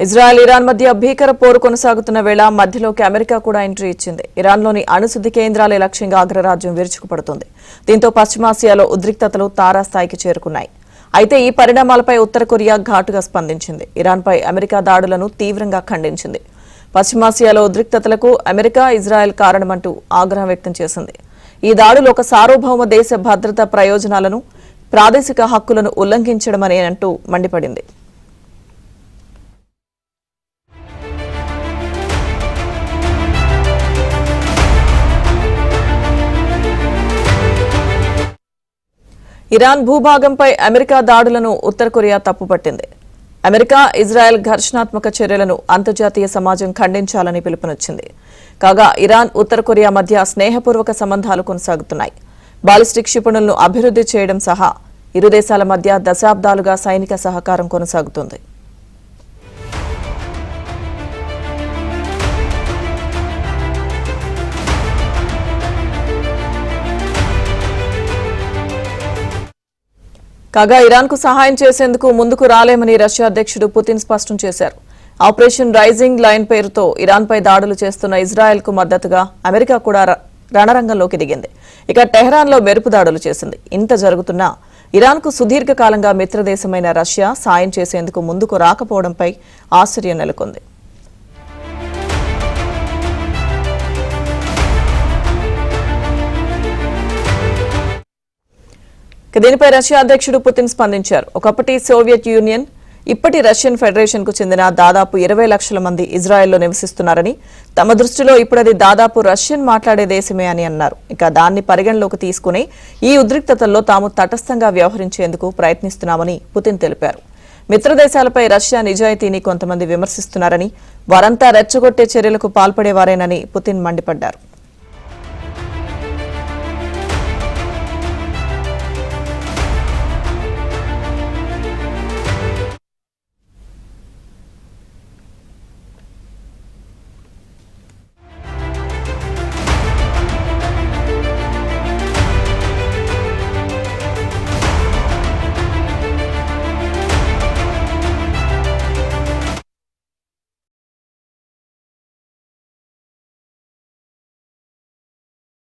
Israel Iran మధ్య భీకర పోరు కొనసాగుతున్న వేళ మధ్యలోకి అమెరికా కూడా ఎంట్రీ ఇచ్చింది. ఇరాన్లోని అణుశుద్ధి కేంద్రాలే లక్ష్యంగా అగ్రరాజ్యం విరుచుకుపడుతోంది. దీంతో పశ్చిమాసియాలో ఉద్రిక్తతలు తారాస్థాయికి చేరుకున్నాయి. అయితే ఈ పరిణామాలపై ఉత్తర కొరియా ఘాటుగా స్పందించింది. ఇరాన్పై అమెరికా దాడులను తీవ్రంగా ఖండించింది. పశ్చిమాసియాలో ఉద్రిక్తతలకు అమెరికా, ఇజ్రాయెల్ కారణమంటూ ఆగ్రహం వ్యక్తం చేసింది. ఈ దాడులు ఒక సార్వభౌమ దేశ భద్రతా ప్రయోజనాలను, ప్రాదేశిక హక్కులను ఉల్లంఘించడమనేనంటూ మండిపడింది. ఇరాన్ భూభాగంపై అమెరికా దాడులను ఉత్తర కొరియా తప్పుపట్టింది. అమెరికా, ఇజ్రాయెల్ ఘర్షణాత్మక చర్యలను అంతర్జాతీయ సమాజం ఖండించాలని పిలుపునిచ్చింది. కాగా ఇరాన్, ఉత్తర కొరియా మధ్య స్నేహపూర్వక సంబంధాలు కొనసాగుతున్నాయి. బాలిస్టిక్ క్షిపణులను అభివృద్ధి చేయడం సహా ఇరు దేశాల మధ్య దశాబ్దాలుగా సైనిక సహకారం కొనసాగుతుంది. కాగా ఇరాన్కు సహాయం చేసేందుకు ముందుకు రాలేమని రష్యా అధ్యక్షుడు పుతిన్ స్పష్టం చేశారు. ఆపరేషన్ రైజింగ్ లైన్ పేరుతో ఇరాన్పై దాడులు చేస్తున్న ఇజ్రాయెల్కు మద్దతుగా అమెరికా కూడా రణరంగంలోకి దిగింది. ఇక టెహ్రాన్లో మెరుపు దాడులు చేసింది. ఇంత జరుగుతున్నా ఇరాన్కు సుదీర్ఘకాలంగా మిత్రదేశమైన రష్యా సాయం చేసేందుకు ముందుకు రాకపోవడంపై ఆశ్చర్యం నెలకొంది. దీనిపై రష్యా అధ్యక్షుడు పుతిన్ స్పందించారు. ఒకప్పటి సోవియట్ యూనియన్, ఇప్పటి రష్యన్ ఫెడరేషన్ కు చెందిన దాదాపు 20 లక్షల మంది ఇజ్రాయెల్లో నివసిస్తున్నారని, తమ దృష్టిలో ఇప్పుడది దాదాపు రష్యన్ మాట్లాడే దేశమే అని అన్నారు. ఇక దాన్ని పరిగణలోకి తీసుకుని ఈ ఉద్రిక్తతల్లో తాము తటస్థంగా వ్యవహరించేందుకు ప్రయత్నిస్తున్నామని పుతిన్ తెలిపారు. మిత్రదేశాలపై రష్యా నిజాయితీని కొంతమంది విమర్శిస్తున్నారని, వారంతా రెచ్చగొట్టే చర్యలకు పాల్పడేవారేనని పుతిన్ మండిపడ్డారు.